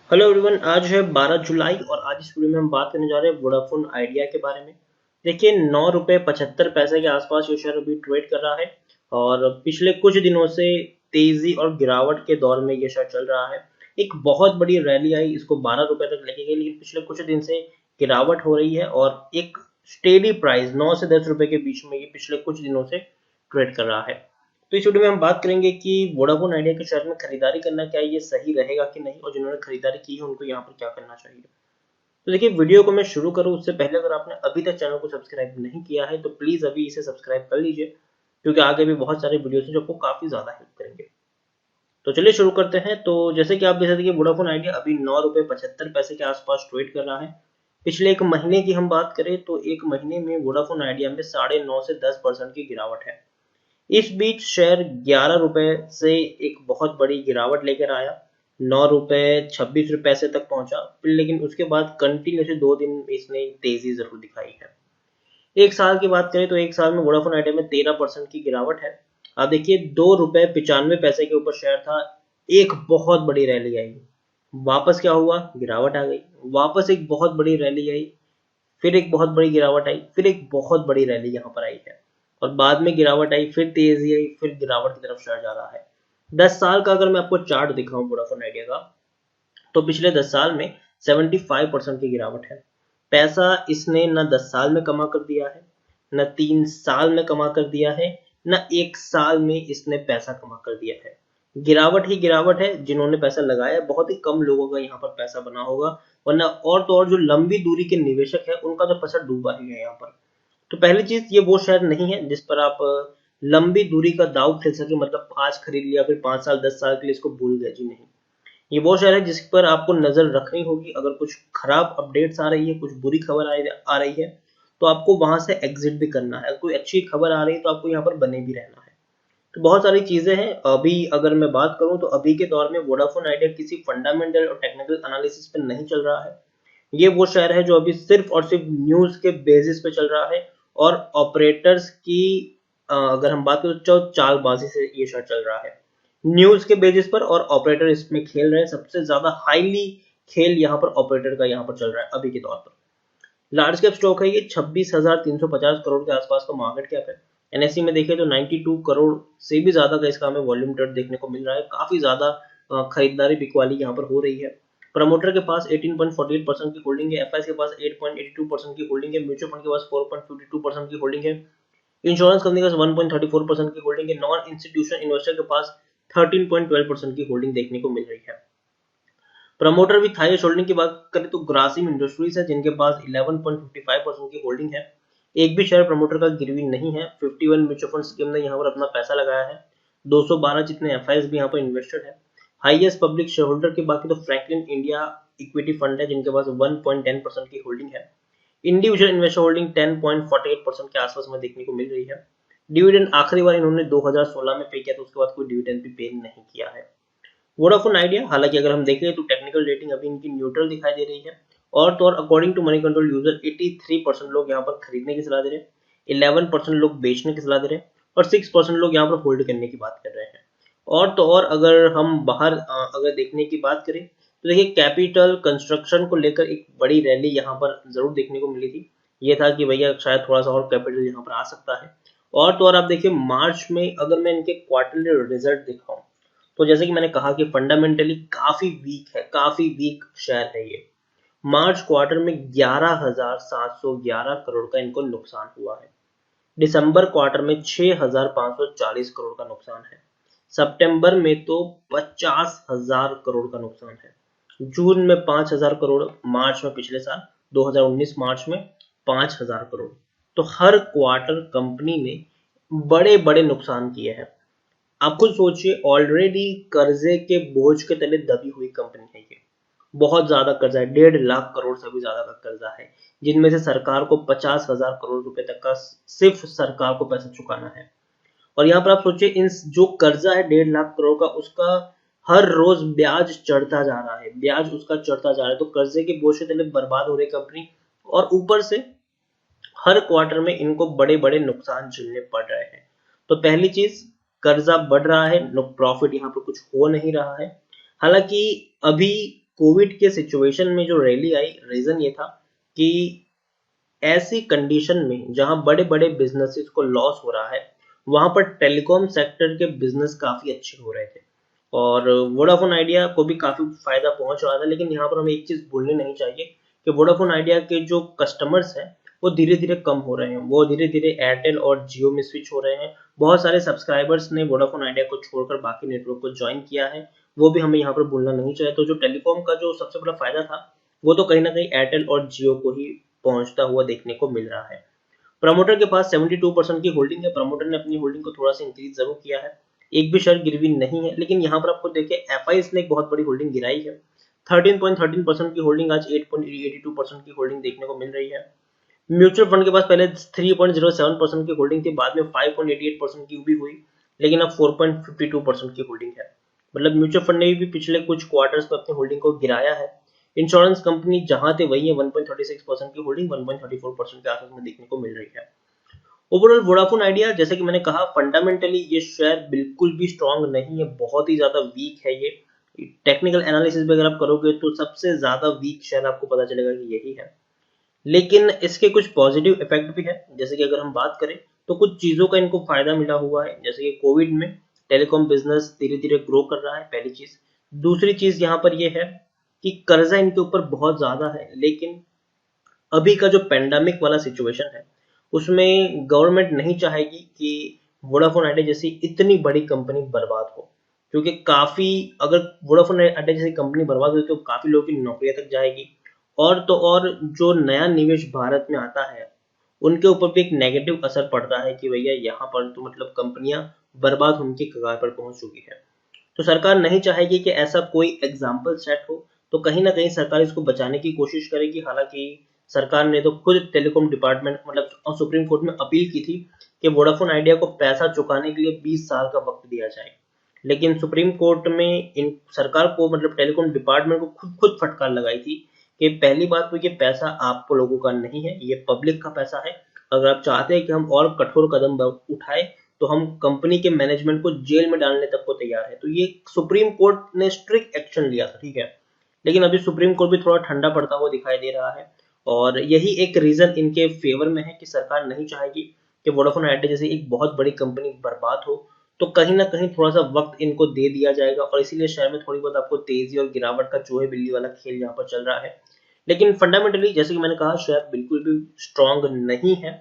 Hello everyone, आज है 12 जुलाई और आज इस वीडियो में हम बात करने जा रहे हैं वोडाफोन आइडिया के बारे में। देखिए, 9 रुपये 75 पैसे के आसपास ये शेयर अभी ट्रेड कर रहा है और पिछले कुछ दिनों से तेजी और गिरावट के दौर में ये शेयर चल रहा है। एक बहुत बड़ी रैली आई, इसको 12 रुपये तक लेके गई, लेकिन पिछले कुछ दिन से गिरावट हो रही है और एक स्टेडी प्राइस 9 से 10 रुपए के बीच में ये पिछले कुछ दिनों से ट्रेड कर रहा है। तो इस वीडियो में हम बात करेंगे कि वोडाफोन आइडिया के शेयर में खरीदारी करना क्या ये सही रहेगा कि नहीं, और जिन्होंने खरीदारी की है उनको यहाँ पर क्या करना चाहिए। तो देखिए, वीडियो को मैं शुरू करूँ उससे पहले अगर आपने अभी तक चैनल को सब्सक्राइब नहीं किया है तो प्लीज अभी इसे सब्सक्राइब कर लीजिए, क्योंकि आगे भी बहुत सारे वीडियो हैं जो आपको काफी ज्यादा हेल्प करेंगे। तो चलिए शुरू करते हैं। तो जैसे कि आप देख सकते हैं कि वोडाफोन आइडिया अभी 9 रुपये 75 पैसे के आसपास ट्रेड कर रहा है। पिछले एक महीने की हम बात करें तो एक महीने में वोडाफोन आइडिया में 9.5 से 10% की गिरावट है। इस बीच शेयर 11 रुपए से एक बहुत बड़ी गिरावट लेकर आया, 9 रुपए 26 पैसे तक पहुंचा, लेकिन उसके बाद कंटिन्यूसली 2 दिन इसने तेजी जरूर दिखाई है। एक साल की बात करें तो एक साल में वोडाफोन आइडिया में 13% की गिरावट है। आप देखिए, 2 रुपए 95 पैसे के ऊपर शेयर था, एक बहुत बड़ी रैली आई, वापस क्या हुआ, गिरावट आ गई, वापस एक बहुत बड़ी रैली आई, फिर एक बहुत बड़ी गिरावट आई, फिर एक बहुत बड़ी रैली यहाँ पर आई है और बाद में गिरावट आई, फिर तेजी आई, फिर गिरावट की तरफ शेयर जा रहा है। 10 साल का अगर मैं आपको चार्ट दिखाऊं वोडाफोन आइडिया का, तो पिछले 10 साल में 75% की गिरावट है। पैसा इसने न 10 साल में कमा कर दिया है, न 3 साल में कमा कर दिया है, न एक साल में इसने पैसा कमा कर दिया है। गिरावट ही गिरावट है। जिन्होंने पैसा लगाया, बहुत ही कम लोगों का यहाँ पर पैसा बना होगा, वरना और तो और जो लंबी दूरी के निवेशक है उनका तो पैसा डूबा ही है यहाँ पर। तो पहली चीज, ये वो शेयर नहीं है जिस पर आप लंबी दूरी का दाव खेल सके, मतलब आज खरीद लिया फिर 5 साल 10 साल के लिए इसको भूल गए, जी नहीं। ये वो शेयर है जिस पर आपको नजर रखनी होगी। अगर कुछ खराब अपडेट्स आ रही है, कुछ बुरी खबर आ रही है, तो आपको वहां से एग्जिट भी करना है। कोई अच्छी खबर आ रही है तो आपको यहाँ पर बने भी रहना है। तो बहुत सारी चीजें हैं। अभी अगर मैं बात करूं तो अभी के दौर में वोडाफोन आइडिया किसी फंडामेंटल और टेक्निकल एनालिसिस पे नहीं चल रहा है। ये वो शेयर है जो अभी सिर्फ और सिर्फ न्यूज के बेसिस पे चल रहा है और ऑपरेटर्स की अगर हम बात करें तो चालबाजी से ये शेयर चल रहा है। न्यूज के बेसिस पर और ऑपरेटर इसमें खेल रहे हैं। सबसे ज्यादा हाईली खेल यहाँ पर ऑपरेटर का यहाँ पर चल रहा है अभी के दौर पर। लार्ज कैप स्टॉक है ये, 26,350 करोड़ के आसपास का मार्केट कैप है। एनएससी में देखें तो 92 करोड़ से भी ज्यादा का इसका हमें वॉल्यूम ट्रेड देखने को मिल रहा है। काफी ज्यादा खरीदारी बिकवाली यहाँ पर हो रही है। प्रमोटर के पास 18.48% की होल्डिंग है, एफआईएस के पास 8.82% की होल्डिंग है, म्यूचुअल फंड के पास 4.52% की होल्डिंग है, इंश्योरेंस कंपनी के पास 1.34% की होल्डिंग है, नॉन इंस्टीट्यूशनल इन्वेस्टर के पास 13.12% की होल्डिंग देखने को मिल रही है। प्रमोटर विथ हाईएस्ट होल्डिंग की बात करें तो ग्रासिम इंडस्ट्रीज है, जिनके पास 11.55% की होल्डिंग है। एक भी शेयर प्रमोटर का गिरवी नहीं है। 51 म्यूचुअल फंड स्कीम ने यहाँ पर अपना पैसा लगाया है। 212 जितने एफआईएस भी यहाँ पर इन्वेस्टेड है। हाईएस्ट पब्लिक शेयर होल्डर की बात करें तो फ्रैंकलिन इंडिया इक्विटी फंड है, जिनके पास 1.10% की होल्डिंग है। इंडिविजुअल इन्वेस्टर होल्डिंग 10.48% के आसपास में देखने को मिल रही है। डिविडेंड आखिरी बार इन्होंने 2016 में पे किया, तो उसके बाद कोई डिविडेंड भी पे नहीं किया है। वोडाफोन आइडिया, हालांकि अगर हम देखें तो टेक्निकल रेटिंग अभी इनकी न्यूट्रल दिखाई दे रही है। और तो और according to Moneycontrol user 83% लोग यहाँ पर खरीदने की सलाह दे रहे हैं, 11% लोग बेचने की सलाह दे रहे हैं और 6% लोग यहाँ पर होल्ड करने की बात कर रहे हैं। और तो और अगर हम बाहर अगर देखने की बात करें तो देखिए, कैपिटल कंस्ट्रक्शन को लेकर एक बड़ी रैली यहाँ पर जरूर देखने को मिली थी। ये था कि भैया शायद थोड़ा सा और कैपिटल यहाँ पर आ सकता है। और तो और आप देखिए, मार्च में अगर मैं इनके क्वार्टरली रिजल्ट दिखाऊं तो जैसे कि मैंने कहा कि फंडामेंटली काफी वीक है, काफी वीक शेयर है ये। मार्च क्वार्टर में 11,711 करोड़ का इनको नुकसान हुआ है। दिसंबर क्वार्टर में 6,540 करोड़ का नुकसान है। सितंबर में तो 50,000 करोड़ का नुकसान है। जून में 5,000 करोड़, मार्च में पिछले साल 2019 मार्च में 5,000 करोड़। तो हर क्वार्टर कंपनी ने बड़े बड़े नुकसान किए हैं। आप खुद सोचिए, ऑलरेडी कर्जे के बोझ के तले दबी हुई कंपनी है ये। बहुत ज्यादा कर्जा है, 1.5 लाख करोड़ से भी ज्यादा का कर्जा है, जिनमें से सरकार को 50,000 करोड़ रुपए तक का सिर्फ सरकार को पैसा चुकाना है। और यहाँ पर आप सोचिए, इन जो कर्जा है 1.5 लाख करोड़ का, उसका हर रोज ब्याज चढ़ता जा रहा है, ब्याज उसका चढ़ता जा रहा है। तो कर्जे के बोझ के तले बर्बाद हो रही कंपनी, और ऊपर से हर क्वार्टर में इनको बड़े बड़े नुकसान झेलने पड़ रहे हैं। तो पहली चीज, कर्जा बढ़ रहा है, प्रॉफिट यहाँ पर कुछ हो नहीं रहा है। हालांकि अभी कोविड के सिचुएशन में जो रैली आई, रीजन ये था कि ऐसी कंडीशन में जहां बड़े बड़े बिजनेसेस को लॉस हो रहा है, वहां पर टेलीकॉम सेक्टर के बिजनेस काफी अच्छे हो रहे थे और वोडाफोन आइडिया को भी काफी फायदा पहुंच रहा था। लेकिन यहाँ पर हमें एक चीज भूलनी नहीं चाहिए कि वोडाफोन आइडिया के जो कस्टमर्स हैं वो धीरे धीरे कम हो रहे हैं, वो धीरे धीरे एयरटेल और जियो में स्विच हो रहे हैं। बहुत सारे सब्सक्राइबर्स ने वोडाफोन आइडिया को छोड़कर बाकी नेटवर्क को ज्वाइन किया है, वो भी हमें यहाँ पर भूलना नहीं चाहिए। तो जो टेलीकॉम का जो सबसे बड़ा फायदा था वो तो कहीं ना कहीं एयरटेल और जियो को ही पहुंचता हुआ देखने को मिल रहा है। प्रमोटर के पास 72% की होल्डिंग है। प्रमोटर ने अपनी होल्डिंग को थोड़ा सा इंक्रीज जरूर किया है, एक भी शेयर गिरवी नहीं है। लेकिन यहाँ पर आपको देखिए एफआईएस ने एक बहुत बड़ी होल्डिंग गिराई है। 13.13% की होल्डिंग आज 8.82% की होल्डिंग देखने को मिल रही है। म्यूचुअल फंड के पास पहले 3.07% की होल्डिंग थी, बाद में 5.88% की भी हुई, लेकिन अब 4.52% की होल्डिंग है। मतलब म्यूचुअल फंड ने भी पिछले कुछ क्वार्टर्स में अपनी होल्डिंग को गिराया है। इंश्योरेंस कंपनी जहां थे वही है, 1.36% की होल्डिंग 1.34% के आसपास में देखने को मिल रही है। ओवरऑल वोडाफोन आइडिया, जैसे कि मैंने कहा, फंडामेंटली ये शेयर बिल्कुल भी स्ट्रांग नहीं है, बहुत ही ज्यादा वीक है ये। टेक्निकल एनालिसिस भी अगर आप करोगे तो सबसे ज्यादा वीक शेयर आपको पता चलेगा कि यही है। लेकिन इसके कुछ पॉजिटिव इफेक्ट भी है, जैसे कि अगर हम बात करें तो कुछ चीजों का इनको फायदा मिला हुआ है, जैसे कि कोविड में टेलीकॉम बिजनेस धीरे धीरे ग्रो कर रहा है, पहली चीज। दूसरी चीज यहाँ पर यह है कि कर्जा इनके ऊपर बहुत ज्यादा है, लेकिन अभी का जो पेंडेमिक वाला सिचुएशन है उसमें गवर्नमेंट नहीं चाहेगी कि वोडाफोन आइडिया जैसी इतनी बड़ी कंपनी बर्बाद हो, क्योंकि काफी, अगर वोडाफोन आइडिया जैसी कंपनी बर्बाद हो तो काफी लोगों की नौकरियां तक जाएगी। और तो और जो नया निवेश भारत में आता है उनके ऊपर भी एक नेगेटिव असर पड़ता है कि भैया यहाँ पर तो मतलब कंपनियां बर्बाद होने की कगार पर पहुंच चुकी है। तो सरकार नहीं चाहेगी कि ऐसा कोई एग्जाम्पल सेट हो, तो कहीं ना कहीं सरकार इसको बचाने की कोशिश करेगी। हालांकि सरकार ने तो खुद टेलीकॉम डिपार्टमेंट मतलब सुप्रीम कोर्ट में अपील की थी कि वोडाफोन आइडिया को पैसा चुकाने के लिए 20 साल का वक्त दिया जाए, लेकिन सुप्रीम कोर्ट में इन सरकार को मतलब टेलीकॉम डिपार्टमेंट को खुद फटकार लगाई थी कि पहली बात तो ये पैसा आप लोगों का नहीं है, ये पब्लिक का पैसा है। अगर आप चाहते हैं कि हम और कठोर कदम उठाए तो हम कंपनी के मैनेजमेंट को जेल में डालने तक को तैयार है। तो ये सुप्रीम कोर्ट ने स्ट्रिक्ट एक्शन लिया था, ठीक है। लेकिन अभी सुप्रीम कोर्ट भी थोड़ा ठंडा पड़ता हुआ दिखाई दे रहा है और यही एक रीजन इनके फेवर में है कि सरकार नहीं चाहेगी कि वोडाफोन आइडिया जैसी एक बहुत बड़ी कंपनी बर्बाद हो। तो कहीं ना कहीं थोड़ा सा वक्त इनको दे दिया जाएगा और इसीलिए शेयर में थोड़ी बहुत आपको तेजी और गिरावट का चूहे बिल्ली वाला खेल यहाँ पर चल रहा है। लेकिन फंडामेंटली जैसे कि मैंने कहा, शेयर बिल्कुल भी स्ट्रांग नहीं है।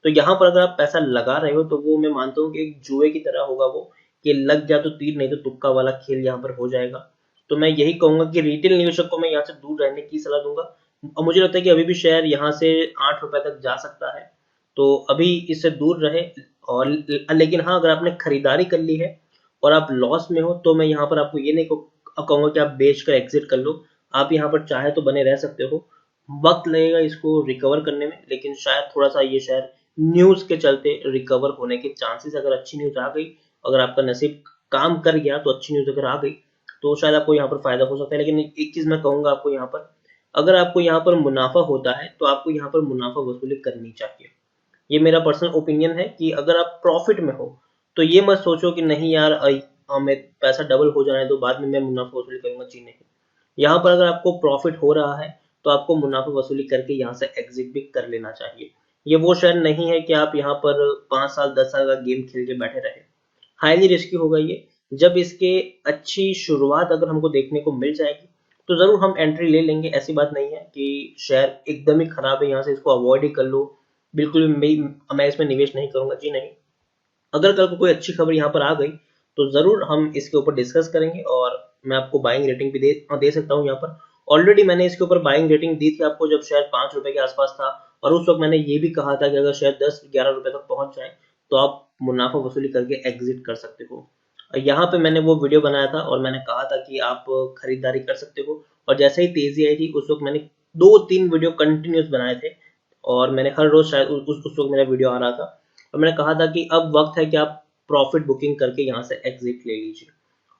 तो यहाँ पर अगर आप पैसा लगा रहे हो तो वो मैं मानता हूँ कि एक जुए की तरह होगा वो, कि लग गया तो तीर नहीं तो तुक्का वाला खेल यहाँ पर हो जाएगा। तो मैं यही कहूंगा कि रिटेल निवेशक को मैं यहाँ से दूर रहने की सलाह दूंगा। और मुझे लगता है कि अभी भी शेयर यहाँ से 8 रुपए तक जा सकता है, तो अभी इससे दूर रहे। और लेकिन हाँ, अगर आपने खरीदारी कर ली है और आप लॉस में हो तो मैं यहाँ पर आपको ये नहीं कहूंगा कि आप बेच कर एग्जिट कर लो। आप यहाँ पर चाहे तो बने रह सकते हो, वक्त लगेगा इसको रिकवर करने में, लेकिन शायद थोड़ा सा ये शेयर न्यूज के चलते रिकवर होने के चांसेस, अगर अच्छी न्यूज आ गई, अगर आपका नसीब काम कर गया तो अच्छी न्यूज अगर आ गई तो शायद आपको यहाँ पर फायदा हो सकता है। लेकिन एक चीज मैं कहूंगा आपको यहाँ पर, अगर आपको यहाँ पर मुनाफा होता है तो आपको यहाँ पर मुनाफा वसूली करनी चाहिए। ये मेरा पर्सनल ओपिनियन है कि अगर आप प्रॉफिट में हो तो ये मत सोचो कि नहीं यार हमें पैसा डबल हो जाने दो बाद में मैं मुनाफा वसूली करूंगा। जी नहीं, यहाँ पर अगर आपको प्रॉफिट हो रहा है तो आपको मुनाफा वसूली करके यहाँ से एग्जिट भी कर लेना चाहिए। ये वो शेयर नहीं है कि आप यहाँ पर 5 साल 10 साल का गेम खेल के बैठे रहे, हाईली रिस्की होगा ये। जब इसके अच्छी शुरुआत अगर हमको देखने को मिल जाएगी तो जरूर हम एंट्री ले लेंगे। ऐसी बात नहीं है कि शेयर एकदम ही खराब है यहाँ से इसको अवॉइड ही कर लो, बिल्कुल भी मैं इसमें निवेश नहीं करूंगा। जी नहीं, अगर कल को कोई अच्छी खबर यहाँ पर आ गई तो जरूर हम इसके ऊपर डिस्कस करेंगे और मैं आपको बाइंग रेटिंग भी दे सकता हूँ यहाँ पर। ऑलरेडी मैंने इसके ऊपर बाइंग रेटिंग दी थी आपको जब शेयर 5 रुपए के आसपास था, और उस वक्त मैंने ये भी कहा था कि अगर शेयर 10-11 रुपए तक पहुंच जाए तो आप मुनाफा वसूली करके एग्जिट कर सकते हो। यहाँ पे मैंने वो वीडियो बनाया था और मैंने कहा था कि आप खरीदारी कर सकते हो, और जैसे ही तेजी आई थी उस वक्त मैंने 2-3 वीडियो कंटिन्यूस बनाए थे और मैंने हर रोज शायद उस वक्त मेरा वीडियो आ रहा था और मैंने कहा था कि अब वक्त है कि आप प्रॉफिट बुकिंग करके यहाँ से एग्जिट ले लीजिए।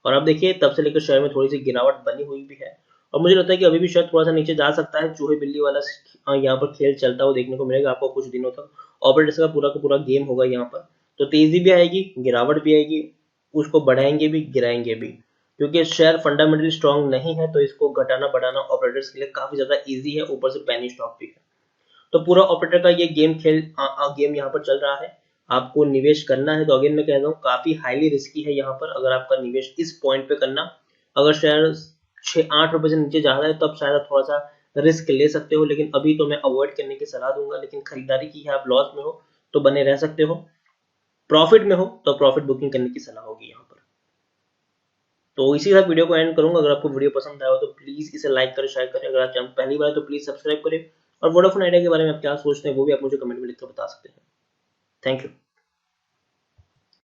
और अब देखिए तब से लेकर शेयर में थोड़ी सी गिरावट बनी हुई भी है और मुझे लगता है कि अभी भी शायद थोड़ा सा नीचे जा सकता है। चूहे बिल्ली वाला यहाँ पर खेल चलता हुआ देखने को मिलेगा आपको कुछ दिनों तक। ऑपरेटर्स का पूरा गेम होगा यहाँ पर, तो तेजी भी आएगी गिरावट भी आएगी, उसको बढ़ाएंगे भी गिराएंगे भी। क्योंकि शेयर फंडामेंटली स्ट्रांग नहीं है, तो इसको घटाना बढ़ाना ऑपरेटर्स के लिए काफी ज्यादा इजी है, ऊपर से पेनी स्टॉक भी है। तो पूरा ऑपरेटर का ये गेम यहाँ पर चल रहा है। आपको निवेश करना है तो अगेन मैं कहता हूँ काफी हाईली रिस्की है यहाँ पर अगर आपका निवेश इस पॉइंट पे करना। अगर शेयर 6-8 रुपए से नीचे जा रहा है तब शायद थोड़ा सा रिस्क ले सकते हो, लेकिन अभी तो मैं अवॉइड करने की सलाह दूंगा। लेकिन खरीदारी की है, आप लॉस में हो तो बने रह सकते हो, प्रॉफिट में हो तो प्रॉफिट बुकिंग करने की सलाह होगी यहाँ पर। तो इसी के साथ वीडियो को एंड करूंगा। अगर आपको वीडियो पसंद आया हो तो प्लीज इसे लाइक करें, शेयर करें। अगर आप चैनल पहली बार तो प्लीज सब्सक्राइब करें। और वोडाफोन आइडिया के बारे में आप क्या सोचते हैं वो भी आप मुझे कमेंट में लिखकर बता सकते हैं। Thank you.